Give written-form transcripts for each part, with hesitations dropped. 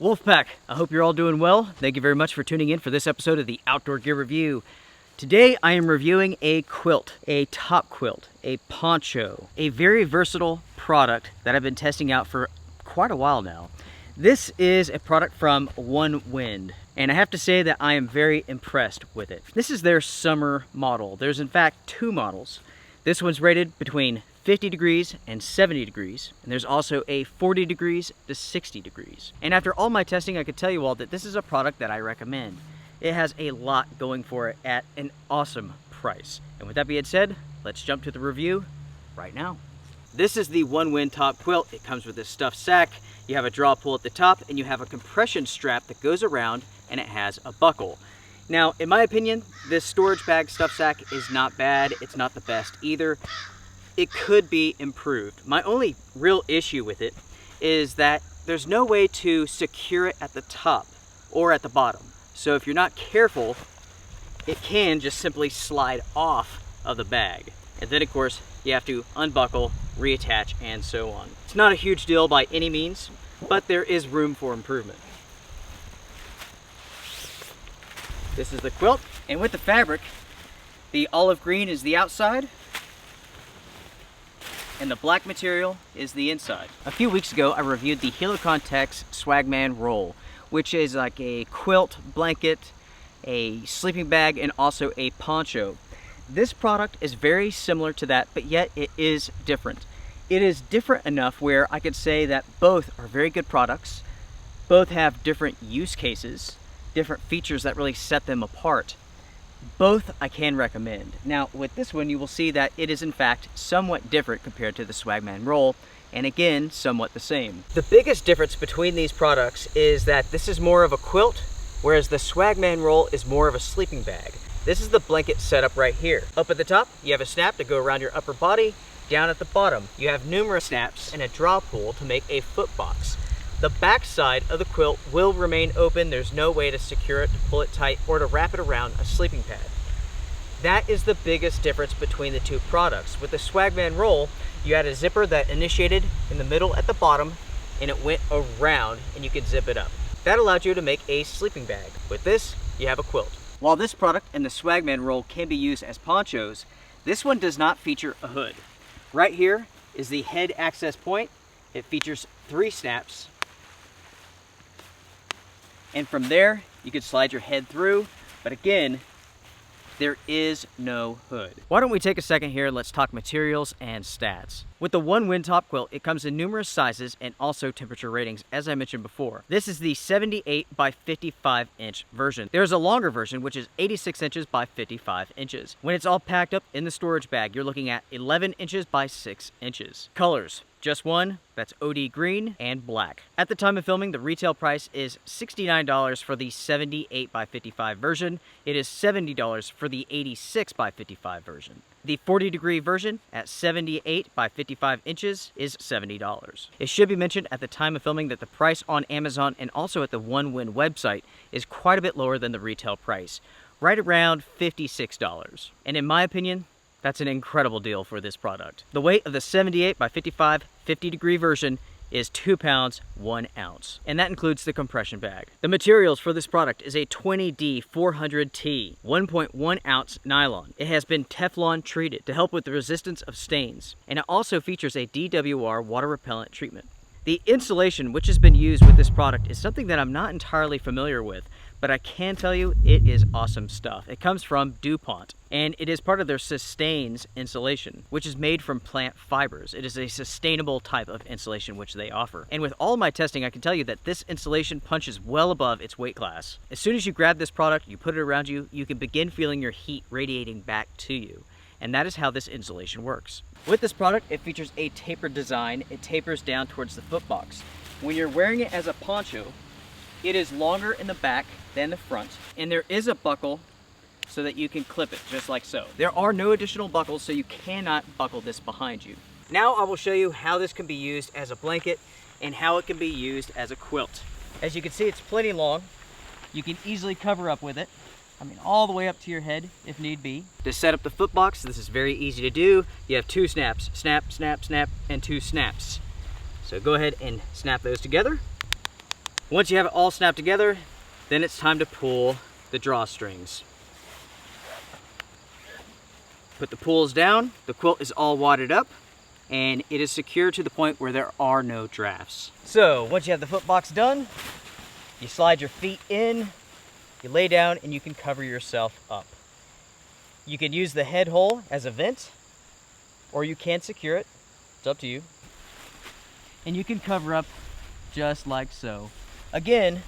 Wolfpack, I hope you're all doing well. Thank you very much for tuning in for this episode of the Outdoor Gear Review. Today I am reviewing a quilt, a top quilt, a poncho, a very versatile product that I've been testing out for quite a while now. This is a product from Onewind, and I have to say that I am very impressed with it. This is their summer model. There's in fact two models. This one's rated between 50 degrees and 70 degrees, and there's also a 40 degrees to 60 degrees. And after all my testing, I could tell you all that this is a product that I recommend. It has a lot going for it at an awesome price. And with that being said, let's jump to the review right now. This is the Onewind top quilt. It comes with this stuffed sack. You have a draw pull at the top, and you have a compression strap that goes around, and it has a buckle. Now, in my opinion, this storage bag stuffed sack is not bad. It's not the best either. It could be improved. My only real issue with it is that there's no way to secure it at the top or at the bottom. So if you're not careful, it can just simply slide off of the bag. And then of course, you have to unbuckle, reattach, and so on. It's not a huge deal by any means, but there is room for improvement. This is the quilt, and with the fabric, the olive green is the outside, and the black material is the inside. A few weeks ago, I reviewed the Helikon-Tex Swagman Roll, which is like a quilt, blanket, a sleeping bag, and also a poncho. This product is very similar to that, but yet it is different. It is different enough where I could say that both are very good products, both have different use cases, different features that really set them apart. Both I can recommend. Now with this one, you will see that it is in fact somewhat different compared to the Swagman Roll, and again, somewhat the same. The biggest difference between these products is that this is more of a quilt, whereas the Swagman Roll is more of a sleeping bag. This is the blanket setup right here. Up at the top, you have a snap to go around your upper body. Down at the bottom, you have numerous snaps and a draw pull to make a foot box. The back side of the quilt will remain open. There's no way to secure it, to pull it tight, or to wrap it around a sleeping pad. That is the biggest difference between the two products. With the Swagman Roll, you had a zipper that initiated in the middle at the bottom, and it went around, and you could zip it up. That allowed you to make a sleeping bag. With this, you have a quilt. While this product and the Swagman Roll can be used as ponchos, this one does not feature a hood. Right here is the head access point. It features 3 snaps. And from there, you could slide your head through, but again, there is no hood. Why don't we take a second here and let's talk materials and stats. With the Onewind top quilt, it comes in numerous sizes and also temperature ratings, as I mentioned before. This is the 78 by 55 inch version. There's a longer version, which is 86 inches by 55 inches. When it's all packed up in the storage bag, you're looking at 11 inches by 6 inches. Colors. Just one, that's OD green and black. At the time of filming, the retail price is $69 for the 78 by 55 version. It is $70 for the 86 by 55 version. The 40 degree version at 78 by 55 inches is $70. It should be mentioned at the time of filming that the price on Amazon and also at the Onewind website is quite a bit lower than the retail price, right around $56. And in my opinion, that's an incredible deal for this product. The weight of the 78 by 55 50 degree version is 2 pounds, 1 ounce. And that includes the compression bag. The materials for this product is a 20D 400T, 1.1 ounce nylon. It has been Teflon treated to help with the resistance of stains. And it also features a DWR water repellent treatment. The insulation which has been used with this product is something that I'm not entirely familiar with, but I can tell you it is awesome stuff. It comes from Dupont, and it is part of their Sustans Insulation, which is made from plant fibers. It is a sustainable type of insulation which they offer. And with all my testing, I can tell you that this insulation punches well above its weight class. As soon as you grab this product, you put it around you, you can begin feeling your heat radiating back to you. And that is how this insulation works. With this product, it features a tapered design. It tapers down towards the foot box. When you're wearing it as a poncho, it is longer in the back than the front, and there is a buckle so that you can clip it just like so. There are no additional buckles, so you cannot buckle this behind you. Now I will show you how this can be used as a blanket and how it can be used as a quilt. As you can see, it's plenty long. You can easily cover up with it. I mean, all the way up to your head if need be. To set up the foot box, this is very easy to do. You have 2 snaps, snap, snap, snap, and 2 snaps. So go ahead and snap those together. Once you have it all snapped together, then it's time to pull the drawstrings. Put the pulls down, the quilt is all wadded up, and it is secure to the point where there are no drafts. So once you have the foot box done, you slide your feet in, you lay down, and you can cover yourself up. You can use the head hole as a vent, or you can secure it. It's up to you. And you can cover up just like so. Again,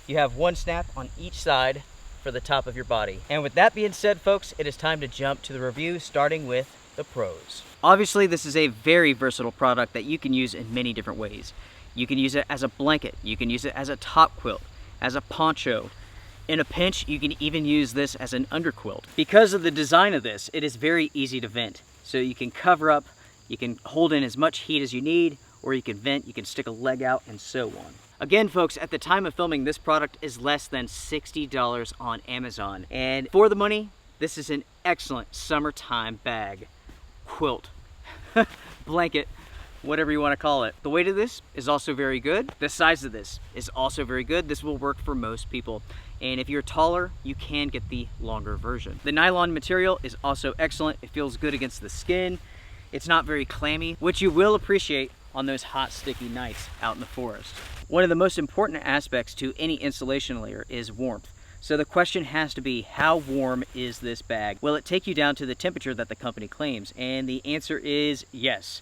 you have one snap on each side for the top of your body. And with that being said, folks, it is time to jump to the review, starting with the pros. Obviously, this is a very versatile product that you can use in many different ways. You can use it as a blanket, you can use it as a top quilt, as a poncho. In a pinch, you can even use this as an underquilt. Because of the design of this, it is very easy to vent. So you can cover up, you can hold in as much heat as you need, or you can vent, you can stick a leg out, and so on. Again, folks, at the time of filming, this product is less than $60 on Amazon. And for the money, this is an excellent summertime bag, quilt, blanket, whatever you want to call it. The weight of this is also very good. The size of this is also very good. This will work for most people. And if you're taller, you can get the longer version. The nylon material is also excellent. It feels good against the skin. It's not very clammy, which you will appreciate on those hot, sticky nights out in the forest. One of the most important aspects to any insulation layer is warmth. So the question has to be, how warm is this bag? Will it take you down to the temperature that the company claims? And the answer is yes.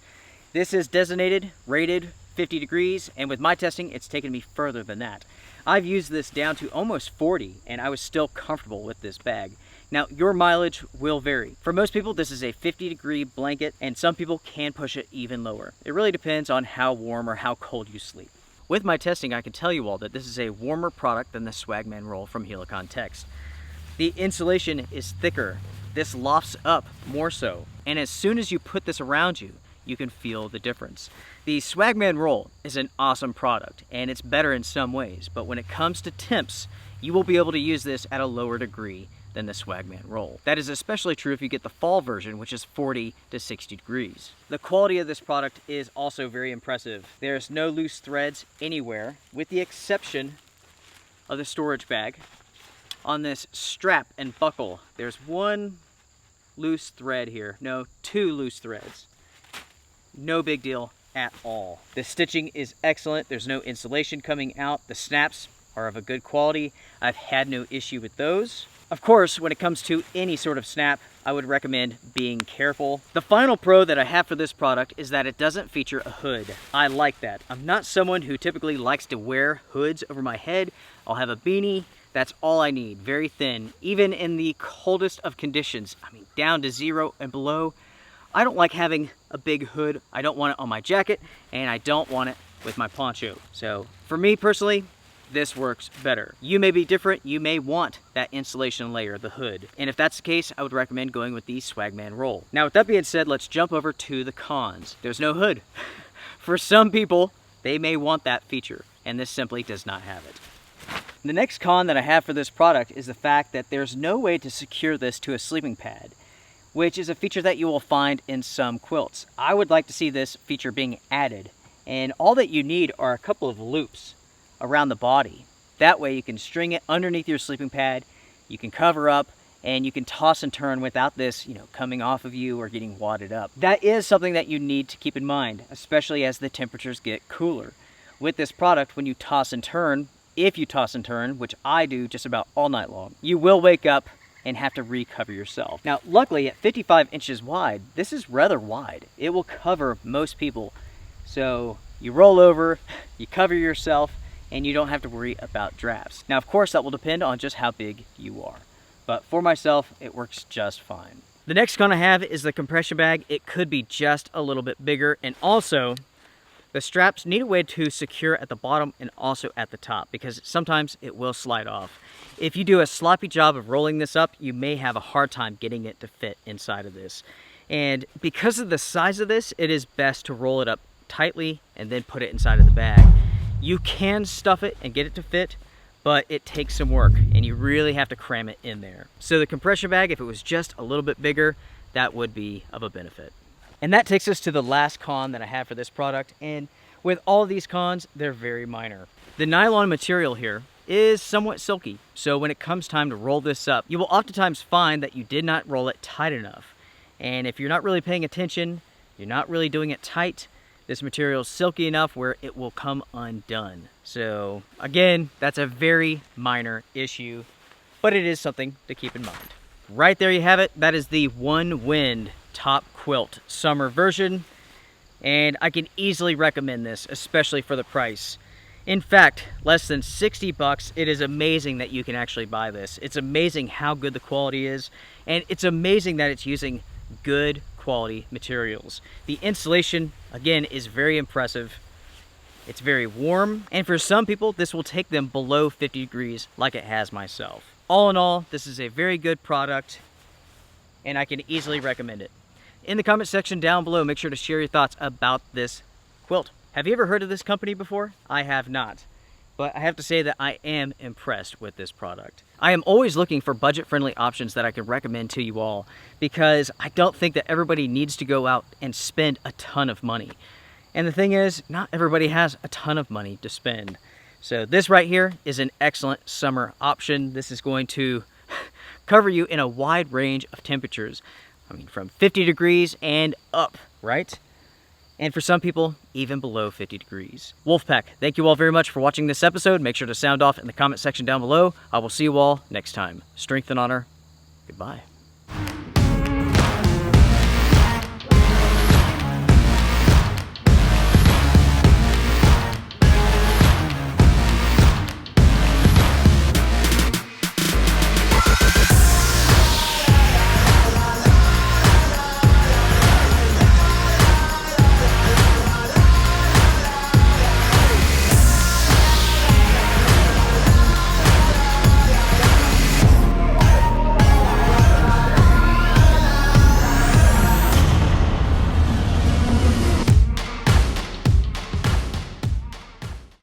This is designated, rated 50 degrees, and with my testing, it's taken me further than that. I've used this down to almost 40, and I was still comfortable with this bag. Now, your mileage will vary. For most people, this is a 50-degree blanket, and some people can push it even lower. It really depends on how warm or how cold you sleep. With my testing, I can tell you all that this is a warmer product than the Swagman Roll from Helikon-Tex. The insulation is thicker. This lofts up more so, and as soon as you put this around you, you can feel the difference. The Swagman Roll is an awesome product, and it's better in some ways, but when it comes to temps, you will be able to use this at a lower degree than the Swagman Roll. That is especially true if you get the fall version, which is 40 to 60 degrees. The quality of this product is also very impressive. There's no loose threads anywhere, with the exception of the storage bag. On this strap and buckle, there's one loose thread here. No, two loose threads. No big deal at all. The stitching is excellent. There's no insulation coming out. The snaps are of a good quality. I've had no issue with those. Of course, when it comes to any sort of snap, I would recommend being careful. The final pro that I have for this product is that it doesn't feature a hood. I like that. I'm not someone who typically likes to wear hoods over my head. I'll have a beanie. That's all I need. Very thin. Even in the coldest of conditions, I mean, down to 0 and below, I don't like having a big hood. I don't want it on my jacket, and I don't want it with my poncho. So for me personally, this works better. You may be different. You may want that insulation layer, the hood. And if that's the case, I would recommend going with the Swagman Roll. Now, with that being said, let's jump over to the cons. There's no hood. For some people, they may want that feature, and this simply does not have it. The next con that I have for this product is the fact that there's no way to secure this to a sleeping pad, which is a feature that you will find in some quilts. I would like to see this feature being added, and all that you need are a couple of loops around the body. That way you can string it underneath your sleeping pad, you can cover up, and you can toss and turn without this, coming off of you or getting wadded up. That is something that you need to keep in mind, especially as the temperatures get cooler. With this product, when you toss and turn, if you toss and turn, which I do just about all night long, you will wake up and have to recover yourself. Now, luckily at 55 inches wide, this is rather wide. It will cover most people. So you roll over, you cover yourself, and you don't have to worry about drafts. Now, of course, that will depend on just how big you are. But for myself, it works just fine. The next con I have is the compression bag. It could be just a little bit bigger, and also the straps need a way to secure at the bottom and also at the top, because sometimes it will slide off. If you do a sloppy job of rolling this up, you may have a hard time getting it to fit inside of this. And because of the size of this, it is best to roll it up tightly and then put it inside of the bag. You can stuff it and get it to fit, but it takes some work and you really have to cram it in there. So the compression bag, if it was just a little bit bigger, that would be of a benefit. And that takes us to the last con that I have for this product. And with all of these cons, they're very minor. The nylon material here is somewhat silky, so when it comes time to roll this up, you will oftentimes find that you did not roll it tight enough. And if you're not really paying attention, you're not really doing it tight, this material is silky enough where it will come undone. So again, that's a very minor issue, but it is something to keep in mind. Right there you have it. That is the Onewind Top Quilt summer version, and I can easily recommend this, especially for the price. In fact, less than 60 bucks. It is amazing that you can actually buy this. It's amazing how good the quality is, and it's amazing that it's using good quality materials. The insulation, again, is very impressive. It's very warm, and for some people, this will take them below 50 degrees like it has myself. All in all, this is a very good product, and I can easily recommend it. In the comment section down below, make sure to share your thoughts about this quilt. Have you ever heard of this company before? I have not, but I have to say that I am impressed with this product. I am always looking for budget-friendly options that I can recommend to you all, because I don't think that everybody needs to go out and spend a ton of money. And the thing is, not everybody has a ton of money to spend. So this right here is an excellent summer option. This is going to cover you in a wide range of temperatures. I mean, from 50 degrees and up, right? And for some people, even below 50 degrees. Wolfpack, thank you all very much for watching this episode. Make sure to sound off in the comment section down below. I will see you all next time. Strength and honor. Goodbye.